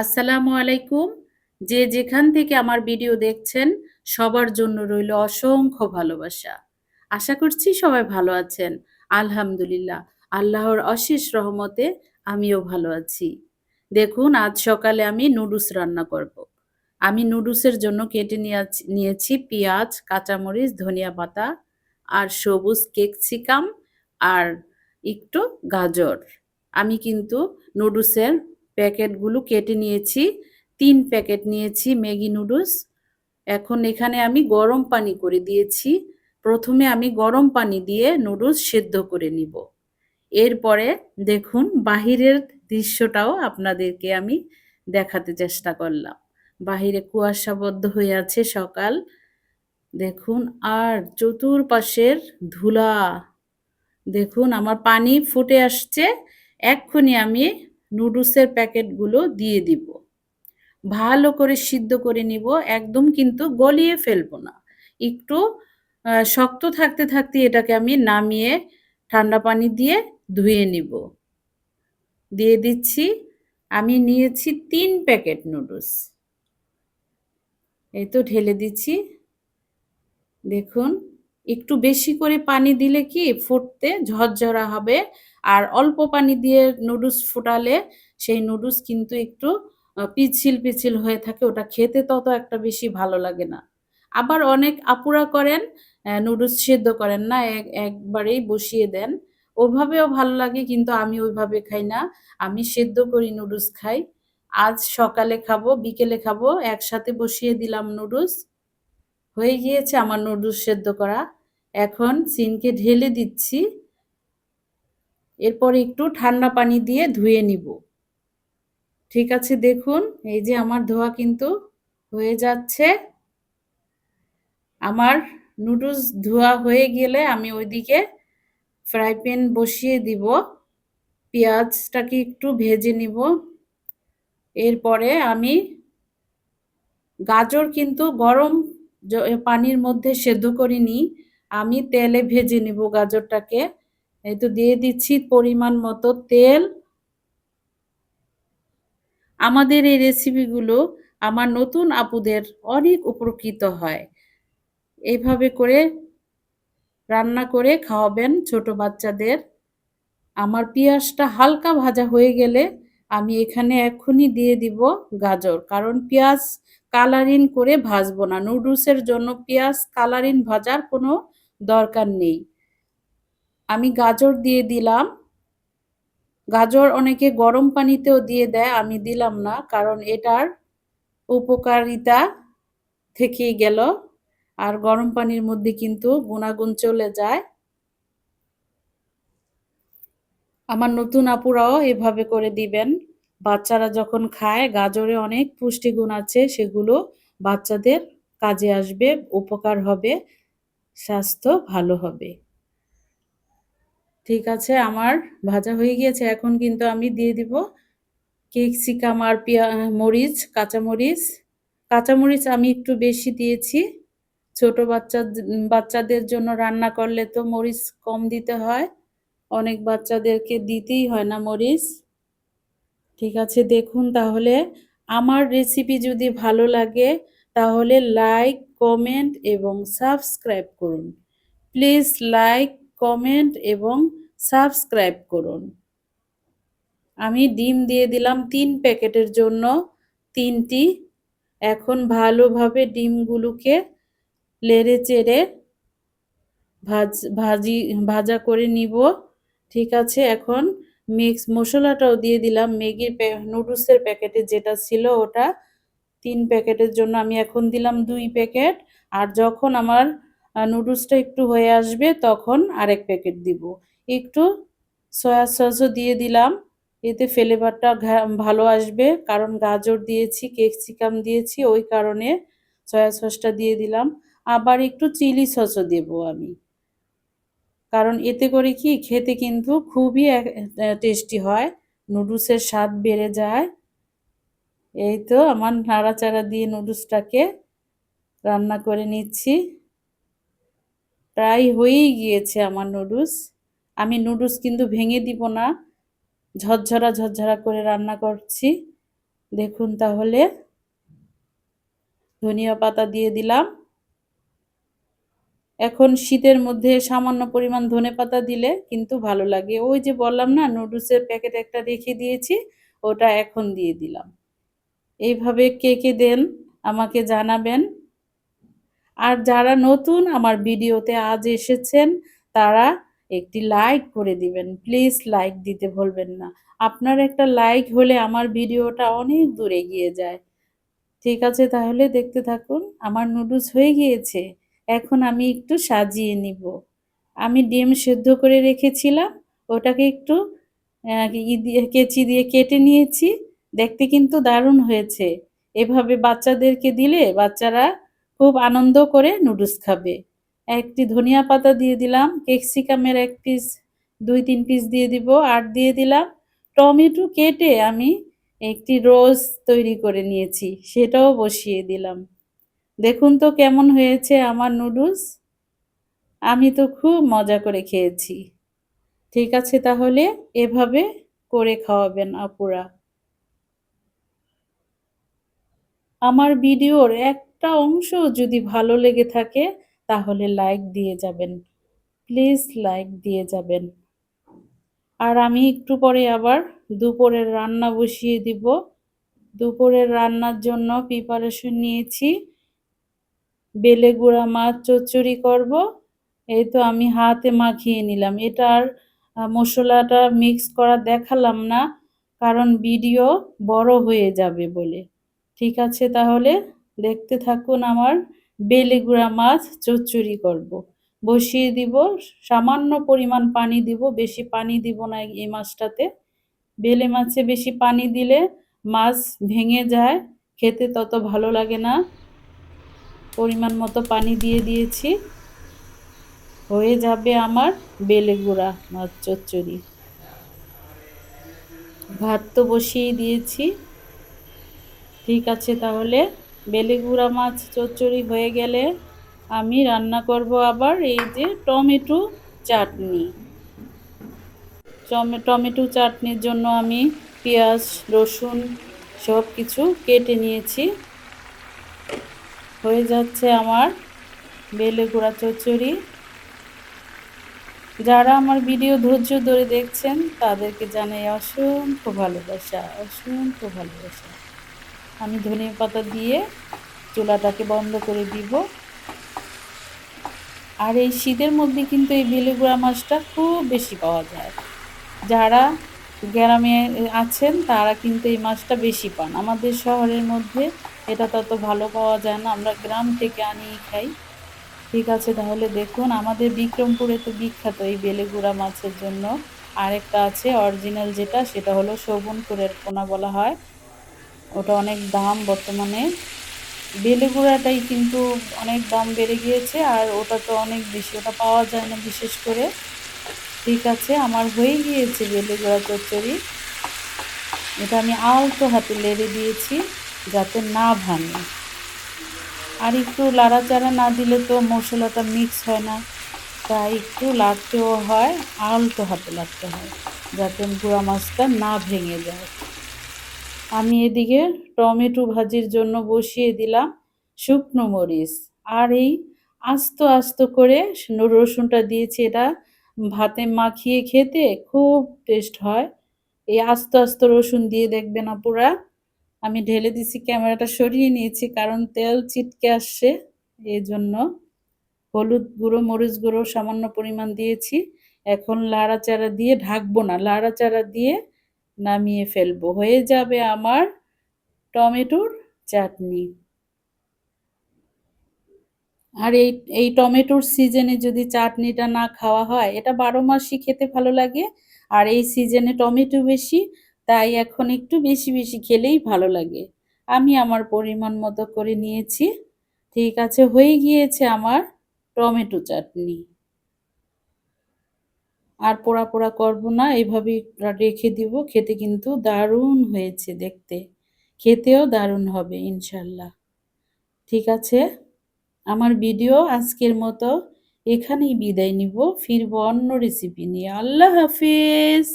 আসসালামু আলাইকুম। যে যেখান থেকে আমার ভিডিও দেখছেন সবার জন্য রইল অসংখ্য ভালোবাসা। আশা করছি সবাই ভালো আছেন। আলহামদুলিল্লাহ, আল্লাহর অশেষ রহমতে আমিও ভালো আছি। দেখুন, আজ সকালে আমি নুডলস রান্না করব। আমি নুডলসের জন্য কেটে নিয়েছি পেঁয়াজ, কাঁচামরিচ, ধনিয়া পাতা আর সবুজ ক্যাপসিকাম আর একটু গাজর। আমি কিন্তু নুডলসের প্যাকেটগুলো কেটে নিয়েছি। ৩ প্যাকেট নিয়েছি ম্যাগি নুডলস। এখন এখানে আমি গরম পানি করে দিয়েছি। প্রথমে আমি গরম পানি দিয়ে নুডলস সেদ্ধ করে নিব। এরপরে দেখুন, বাহিরের দৃশ্যটাও আপনাদেরকে আমি দেখাতে চেষ্টা করলাম। বাহিরে কুয়াশাবদ্ধ হয়ে আছে সকাল। দেখুন, আর চতুর্পাশের ধুলা। দেখুন, আমার পানি ফুটে আসছে। এক্ষুনি আমি নুডলসের প্যাকেটগুলো দিয়ে দিব। ভালো করে সিদ্ধ করে নিব। একদম কিন্তু গলিয়ে ফেলবো না। একটু শক্ত থাকতে, থাকতে এটাকে আমি নামিয়ে ঠান্ডা পানি দিয়ে ধুয়ে নিব। দিয়ে দিচ্ছি। আমি নিয়েছি ৩ প্যাকেট নুডলস। এই তো ঢেলে দিচ্ছি। দেখুন, একটু বেশি করে পানি দিলে কি ফুটতে ঝরঝরা হবে। আর অল্প পানি দিয়ে নুডলস ফুটালে সেই নুডলস কিন্তু একটু পিচ্ছিল, পিচ্ছিল হয়ে থাকে। ওটা খেতে তত একটা বেশি ভালো লাগে না। আবার অনেক আপুরা করেন নুডলস সেদ্ধ করেন না, একবারেই বসিয়ে দেন। ওভাবেও ভালো লাগে, কিন্তু আমি ওইভাবে খাই না। আমি সেদ্ধ করি নুডলস খাই। আজ সকালে খাবো, বিকেলে খাবো, একসাথে বসিয়ে দিলাম নুডলস। হয়ে গিয়েছে আমার নুডলস সেদ্ধ করা। এখন সিনকে ঢেলে দিচ্ছি। এরপর একটু ঠান্ডা পানি দিয়ে ধুয়ে নিব। ঠিক আছে, দেখুন এই যে আমার ধোয়া কিন্তু হয়ে যাচ্ছে। আমার নুডলস ধোয়া হয়ে গেলে আমি ওইদিকে ফ্রাই প্যান বসিয়ে দিব। পেঁয়াজটাকে একটু ভেজে নিব। এরপরে আমি গাজর কিন্তু গরম পানির মধ্যে সেদ্ধ করিনি। আমি তেলে ভেজে নিব গাজরটাকে। এই তো দিয়ে দিচ্ছি পরিমাণ মতো তেল। আমাদের এই রেসিপিগুলো আমার নতুন আপুদের অনেক উপকৃত হয়। এইভাবে করে রান্না করে খাওয়াবেন ছোট বাচ্চাদের। আমার পেঁয়াজটা হালকা ভাজা হয়ে গেলে আমি এখানে এক্ষুনি দিয়ে দিব গাজর। কারণ পেঁয়াজ কালারিং করে ভাজবো না। নুডলসের জন্য পেঁয়াজ কালারিং ভাজার কোনো দরকার নেই। আমি গাজর দিয়ে দিলাম। গাজর অনেকে গরম পানিতেও দিয়ে দেয়, আমি দিলাম না, কারণ এটার উপকারিতা থেকেই গেল। আর গরম পানির মধ্যে কিন্তু গুণাগুণ চলে যায়। আমার নতুন আপুরাও এভাবে করে দিবেন। বাচ্চারা যখন খায়, গাজরে অনেক পুষ্টিগুণ আছে, সেগুলো বাচ্চাদের কাজে আসবে, উপকার হবে, স্বাস্থ্য ভালো হবে। ঠিক আছে, আমার ভাজা হয়ে গিয়েছে। এখন কিন্তু আমি দিয়ে দিব ক্যাপসিকাম আর মরিচ, কাঁচামরিচ। কাঁচামরিচ আমি একটু বেশি দিয়েছি। ছোট বাচ্চাদের জন্য রান্না করলে তো মরিচ কম দিতে হয়। অনেক বাচ্চাদেরকে দিতেই হয় না মরিচ। ঠিক আছে, দেখুন তাহলে আমার রেসিপি যদি ভালো লাগে তাহলে লাইক, কমেন্ট এবং সাবস্ক্রাইব করুন। প্লিজ লাইক, কমেন্ট এবং সাবস্ক্রাইব করুন। আমি ডিম দিয়ে দিলাম ৩ প্যাকেটের জন্য ৩টি। এখন ভালোভাবে ডিমগুলোকে নেড়ে চেড়ে ভাজা করে নিব। ঠিক আছে, এখন মিক্স মশলাটাও দিয়ে দিলাম। ম্যাগির নুডলসের প্যাকেটে যেটা ছিল ওটা ৩ প্যাকেটের জন্য আমি এখন দিলাম ২ প্যাকেট। আর যখন আমার নুডলসটা একটু হয়ে আসবে তখন আরেক প্যাকেট দিব। একটু সয়া সসও দিয়ে দিলাম। এতে ফ্লেভারটা ভালো আসবে, কারণ গাজর দিয়েছি, ক্যাপসিকাম দিয়েছি, ওই কারণে সয়া সসটা দিয়ে দিলাম। আবার একটু চিলি সসও দেব আমি, কারণ এতে করে কি খেতে কিন্তু খুবই টেস্টি হয়, নুডলসের স্বাদ বেড়ে যায়। এই তো আমার নাড়াচাড়া দিয়ে নুডলসটাকে রান্না করে নিচ্ছি। প্রায় হয়েই গিয়েছে আমার নুডলস। আমি নুডলস কিন্তু ভেঙে দিব না, ঝরঝরা ঝরঝরা করে রান্না করছি। দেখুন তাহলে ধনিয়া পাতা দিয়ে দিলাম। এখন শীতের মধ্যে সামান্য পরিমাণ ধনেপাতা দিলে কিন্তু ভালো লাগে। ওই যে বললাম না নুডলসের প্যাকেট একটা রেখে দিয়েছি, ওটা এখন দিয়ে দিলাম। এইভাবে কে, কে দেন আমাকে জানাবেন। আর যারা নতুন আমার ভিডিওতে আজ এসেছেন তারা একটি লাইক করে দিবেন। প্লিজ লাইক দিতে ভুলবেন না। আপনার একটা লাইক হলে আমার ভিডিওটা অনেক দূর এগিয়ে যায়। ঠিক আছে তাহলে দেখতে থাকুন। আমার নুডলস হয়ে গিয়েছে। এখন আমি একটু সাজিয়ে নিব। আমি ডিম সেদ্ধ করে রেখেছিলাম। ওটাকে একটু কেচি দিয়ে কেটে নিয়েছি। দেখতে কিন্তু দারুণ হয়েছে। এভাবে বাচ্চাদেরকে দিলে বাচ্চারা খুব আনন্দ করে নুডলস খাবে। একটি ধনিয়া পাতা দিয়ে দিলাম। ক্যাপসিকামের ১ পিস ২-৩ পিস দিয়ে দিব। আর দিয়ে দিলাম টমেটো কেটে আমি একটি রোজ তৈরি করে নিয়েছি। সেটাও বসিয়ে দিলাম। দেখুন তো কেমন হয়েছে আমার নুডলস? আমি তো খুব মজা করে খেয়েছি। ঠিক আছে তাহলে এভাবে করে খাওয়াবেন আপুরা। আমার ভিডিওর একটা অংশ যদি ভালো লেগে থাকে তাহলে লাইক দিয়ে যাবেন। প্লিজ লাইক দিয়ে যাবেন। আর আমি একটু পরে আবার দুপুরের রান্না বসিয়ে দিব। দুপুরের রান্নার জন্য প্রিপারেশন নিয়েছি। বেলে গুঁড়া মাছ চচ্চড়ি করব। এই তো আমি হাতে মাখিয়ে নিলাম। এটার মশলাটা মিক্স করা দেখালাম না, কারণ ভিডিও বড় হয়ে যাবে বলে। ঠিক আছে তাহলে দেখতে থাকুন আমার বেলে গুঁড়া মাছ চচ্চড়ি করব। বসিয়ে দিব, সামান্য পরিমাণ পানি দিব, বেশি পানি দিব না এই মাছটাতে। বেলে মাছে বেশি পানি দিলে মাছ ভেঙে যায়, খেতে তত ভালো লাগে না। পরিমাণ মতো পানি দিয়ে দিয়েছি। হয়ে যাবে আমার বেলে গুঁড়া মাছ চচ্চড়ি। ভাত তো বসিয়ে দিয়েছি। ঠিক আছে তাহলে বেলে গুঁড়া মাছ চচ্চড়ি হয়ে গেলে আমি রান্না করব আবার এই যে টমেটো চাটনি। টমেটো চাটনির জন্য আমি পেঁয়াজ, রসুন সব কিছু কেটে নিয়েছি। হয়ে যাচ্ছে আমার বেলে গুঁড়া চচ্চড়ি। যারা আমার ভিডিও ধৈর্য ধরে দেখছেন তাদেরকে জানাই অসংখ্য ভালোবাসা, অসংখ্য ভালোবাসা। আমি ধনিয়া পাতা দিয়ে চুলাটাকে বন্ধ করে দিব। আর এই শীতের মধ্যে কিন্তু এই বেলে গুঁড়া মাছটা খুব বেশি পাওয়া যায়। যারা গ্রামে আছেন তারা কিন্তু এই মাছটা বেশি পান। আমাদের শহরের মধ্যে এটা তত ভালো পাওয়া যায় না। আমরা গ্রাম থেকে আনিয়ে খাই। ঠিক আছে তাহলে দেখুন আমাদের বিক্রমপুরে তো বিখ্যাত এই বেলে গুঁড়া মাছের জন্য। আরেকটা আছে অরিজিনাল যেটা, সেটা হলো শোভনপুরের পোনা বলা হয়। ওটা অনেক দাম বর্তমানে। বেলে গুঁড়াটাই কিন্তু অনেক দাম বেড়ে গিয়েছে, আর ওটা তো অনেক বেশি, ওটা পাওয়া যায় না বিশেষ করে। ঠিক আছে আমার হয়ে গিয়েছে বেলে গুঁড়া চচ্চড়ি। এটা আমি আলতো হাতে নেড়ে দিয়েছি যাতে না ভাঙে। আর একটু লাড়াচাড়া না দিলে তো মশলাটা মিক্স হয় না, তাই একটু লাড়তেও হয়, আলতো হাতে লাড়তে হয় যাতে গুঁড়া মাছটা না ভেঙে যায়। আমি এদিকে টমেটো ভাজির জন্য বসিয়ে দিলাম শুকনো মরিচ। আর এই আস্ত আস্ত করে রসুনটা দিয়েছি, এটা ভাতে মাখিয়ে খেতে খুব টেস্ট হয়। এই আস্ত আস্ত রসুন দিয়ে দেখবেন আপুরা। আমি ঢেলে দিছি, ক্যামেরাটা সরিয়ে নিয়েছি কারণ তেল ছিটকে আসছে এই জন্য। হলুদ গুঁড়ো, মরিচ গুঁড়ো সামান্য পরিমাণ দিয়েছি। এখন লাড়াচাড়া দিয়ে ঢাকবো না, লাড়াচাড়া দিয়ে নামিয়ে ফেলবো। হয়ে যাবে আমার টমেটোর চাটনি। আর এই টমেটোর সিজনে যদি চাটনিটা না খাওয়া হয়, এটা ১২ মাসই খেতে ভালো লাগে। আর এই সিজনে টমেটো বেশি, তাই এখন একটু বেশি বেশি খেলেই ভালো লাগে। আমি আমার পরিমাণ মতো করে নিয়েছি। ঠিক আছে হয়ে গিয়েছে আমার টমেটো চাটনি। আর পোড়া পোড়া করব না, এভাবেই রেখে দিব। খেতে কিন্তু দারুণ হয়েছে দেখতে। খেতেও দারুণ হবে ইনশাল্লাহ। ঠিক আছে আমার ভিডিও আজকের মতো এখানেই বিদায় নিব। ফিরবো অন্য রেসিপি নিয়ে। আল্লাহ হাফিজ।